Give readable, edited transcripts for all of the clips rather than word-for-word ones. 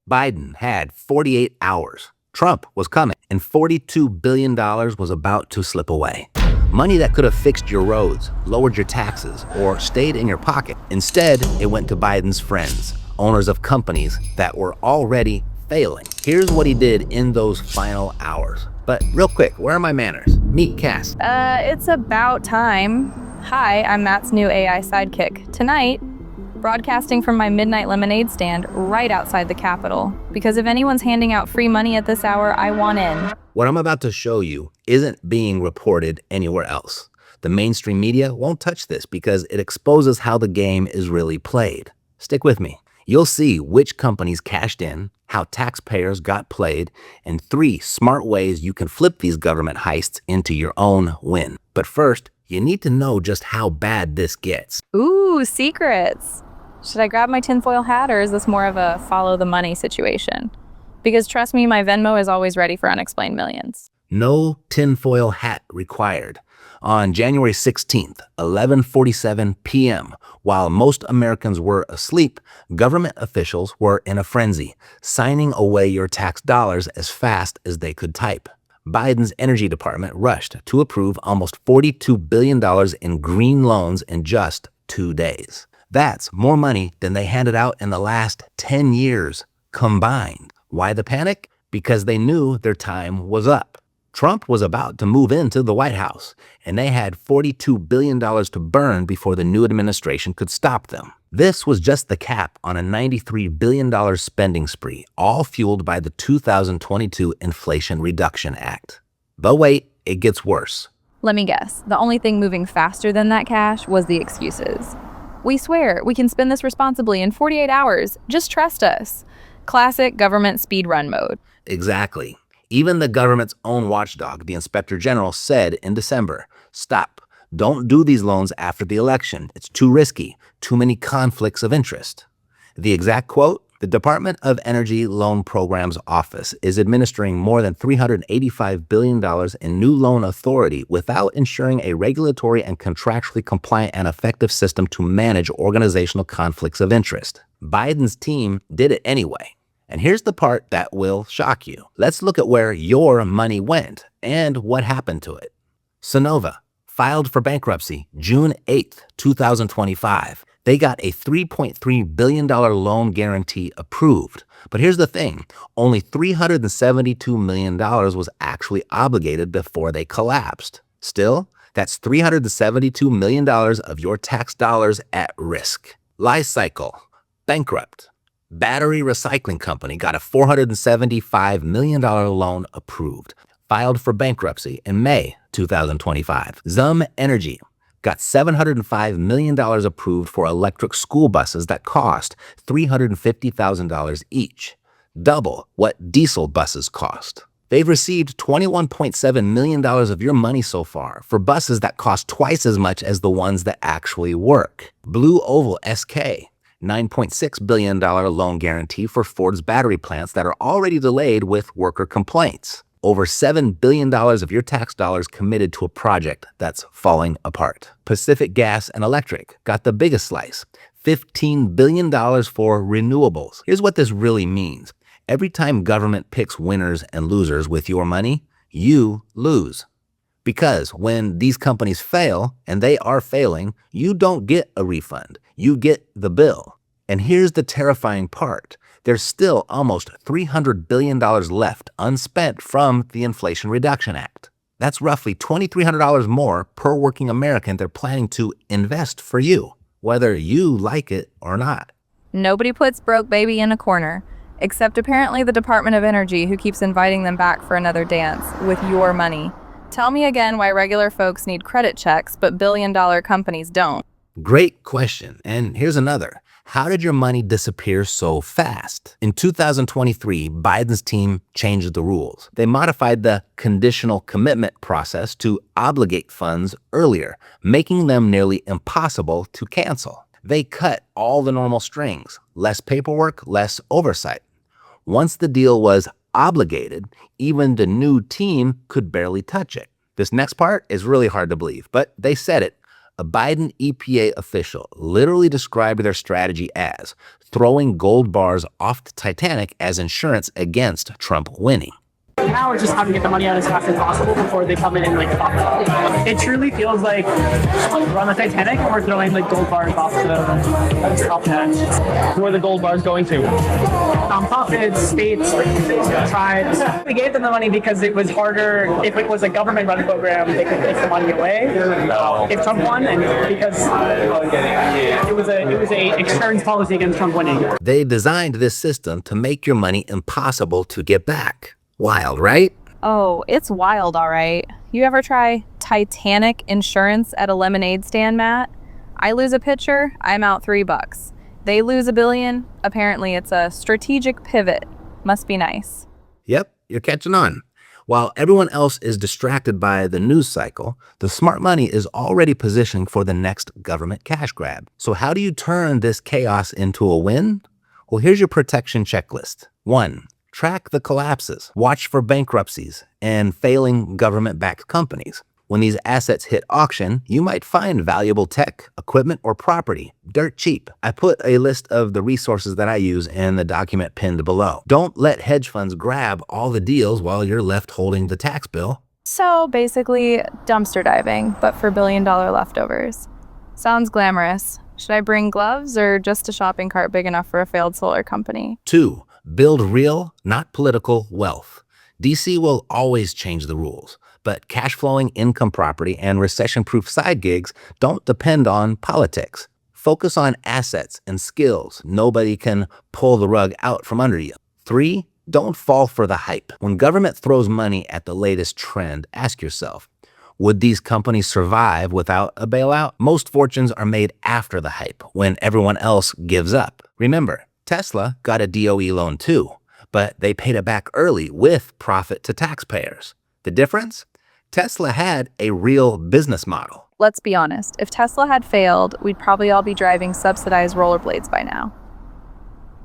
Biden had 48 hours. Trump was coming, and $42 billion was about to slip away. Money that could have fixed your roads, lowered your taxes, or stayed in your pocket. Instead, it went to Biden's friends, owners of companies that were already failing. Here's what he did in those final hours. But real quick, where are my manners? Meet Cass. It's about time. Hi, I'm Matt's new AI sidekick. Tonight, broadcasting from my midnight lemonade stand right outside the Capitol. Because if anyone's handing out free money at this hour, I want in. What I'm about to show you isn't being reported anywhere else. The mainstream media won't touch this because it exposes how the game is really played. Stick with me. You'll see which companies cashed in, how taxpayers got played, and 3 smart ways you can flip these government heists into your own win. But first, you need to know just how bad this gets. Ooh, secrets. Should I grab my tinfoil hat, or is this more of a follow the money situation? Because trust me, my Venmo is always ready for unexplained millions. No tinfoil hat required. On January 16th, 11:47 p.m., while most Americans were asleep, government officials were in a frenzy, signing away your tax dollars as fast as they could type. Biden's Energy Department rushed to approve almost $42 billion in green loans in just 2 days. That's more money than they handed out in the last 10 years combined. Why the panic? Because they knew their time was up. Trump was about to move into the White House, and they had $42 billion to burn before the new administration could stop them. This was just the cap on a $93 billion spending spree, all fueled by the 2022 Inflation Reduction Act. But wait, it gets worse. Let me guess. The only thing moving faster than that cash was the excuses. We swear we can spend this responsibly in 48 hours. Just trust us. Classic government speed run mode. Exactly. Even the government's own watchdog, the Inspector General, said in December, "Stop. Don't do these loans after the election. It's too risky. Too many conflicts of interest." The exact quote: "The Department of Energy Loan Programs Office is administering more than $385 billion in new loan authority without ensuring a regulatory and contractually compliant and effective system to manage organizational conflicts of interest." Biden's team did it anyway. And here's the part that will shock you. Let's look at where your money went and what happened to it. Sunnova filed for bankruptcy June 8th, 2025. They got a $3.3 billion loan guarantee approved. But here's the thing, only $372 million was actually obligated before they collapsed. Still, that's $372 million of your tax dollars at risk. Li-Cycle, bankrupt. Battery recycling company got a $475 million loan approved, filed for bankruptcy in May 2025. Zum Energy got $705 million approved for electric school buses that cost $350,000 each, double what diesel buses cost. They've received $21.7 million of your money so far for buses that cost twice as much as the ones that actually work. Blue Oval SK, $9.6 billion loan guarantee for Ford's battery plants that are already delayed with worker complaints. Over $7 billion of your tax dollars committed to a project that's falling apart. Pacific Gas and Electric got the biggest slice, $15 billion for renewables. Here's what this really means. Every time government picks winners and losers with your money, you lose. Because when these companies fail, and they are failing, you don't get a refund. You get the bill. And here's the terrifying part. There's still almost $300 billion left unspent from the Inflation Reduction Act. That's roughly $2,300 more per working American they're planning to invest for you, whether you like it or not. Nobody puts broke baby in a corner, except apparently the Department of Energy, who keeps inviting them back for another dance with your money. Tell me again why regular folks need credit checks, but billion-dollar companies don't. Great question. And here's another. How did your money disappear so fast? In 2023, Biden's team changed the rules. They modified the conditional commitment process to obligate funds earlier, making them nearly impossible to cancel. They cut all the normal strings, less paperwork, less oversight. Once the deal was obligated, even the new team could barely touch it. This next part is really hard to believe, but they said it. A Biden EPA official literally described their strategy as throwing gold bars off the Titanic as insurance against Trump winning. Now we're just having to get the money out as fast as possible before they come in and like pop it. It truly feels like we're on the Titanic and we're throwing like gold bars off the top hat. Who are the gold bars going to? Nonprofits, states, tribes. We gave them the money because it was harder. If it was a government-run program, they could take the money away. If Trump won, and because it was a insurance policy against Trump winning. They designed this system to make your money impossible to get back. Wild, right? Oh, it's wild, all right. You ever try Titanic Insurance at a lemonade stand, Matt? I lose a pitcher, I'm out $3. They lose $1 billion. Apparently, it's a strategic pivot. Must be nice. Yep, you're catching on. While everyone else is distracted by the news cycle, the smart money is already positioning for the next government cash grab. So how do you turn this chaos into a win? Well, here's your protection checklist. 1. Track the collapses, watch for bankruptcies and failing government-backed companies. When these assets hit auction, you might find valuable tech, equipment, or property, dirt cheap. I put a list of the resources that I use in the document pinned below. Don't let hedge funds grab all the deals while you're left holding the tax bill. So basically, dumpster diving, but for billion-dollar leftovers. Sounds glamorous. Should I bring gloves or just a shopping cart big enough for a failed solar company? 2. Build real, not political, wealth. DC will always change the rules, but cash-flowing income property and recession-proof side gigs don't depend on politics. Focus on assets and skills. Nobody can pull the rug out from under you. 3. Don't fall for the hype. When government throws money at the latest trend, ask yourself, would these companies survive without a bailout? Most fortunes are made after the hype, when everyone else gives up. Remember, Tesla got a DOE loan too, but they paid it back early with profit to taxpayers. The difference? Tesla had a real business model. Let's be honest, if Tesla had failed, we'd probably all be driving subsidized rollerblades by now.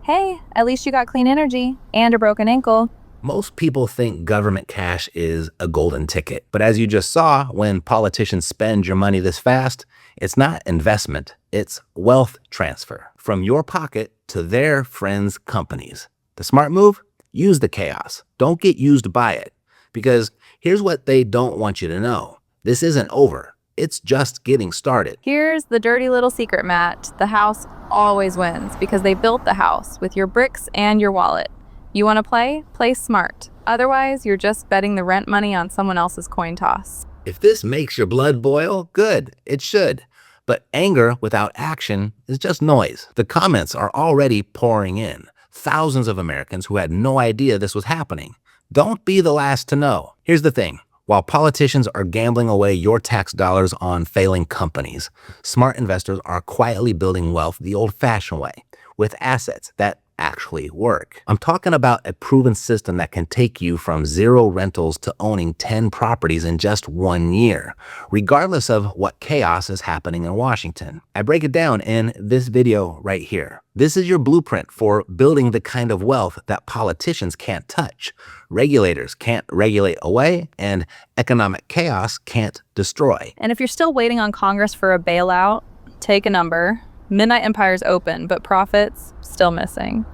Hey, at least you got clean energy and a broken ankle. Most people think government cash is a golden ticket, but as you just saw, when politicians spend your money this fast, it's not investment, it's wealth transfer from your pocket to their friends' companies. The smart move? Use the chaos. Don't get used by it. Because here's what they don't want you to know. This isn't over. It's just getting started. Here's the dirty little secret, Matt. The house always wins because they built the house with your bricks and your wallet. You want to play? Play smart. Otherwise, you're just betting the rent money on someone else's coin toss. If this makes your blood boil, good. It should. But anger without action is just noise. The comments are already pouring in. Thousands of Americans who had no idea this was happening. Don't be the last to know. Here's the thing. While politicians are gambling away your tax dollars on failing companies, smart investors are quietly building wealth the old-fashioned way, with assets that actually work. I'm talking about a proven system that can take you from 0 rentals to owning 10 properties in just 1 year, regardless of what chaos is happening in Washington. I break it down in this video right here. This is your blueprint for building the kind of wealth that politicians can't touch, regulators can't regulate away, and economic chaos can't destroy. And if you're still waiting on Congress for a bailout, take a number. Midnight Empire's open, but profits still missing.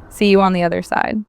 See you on the other side.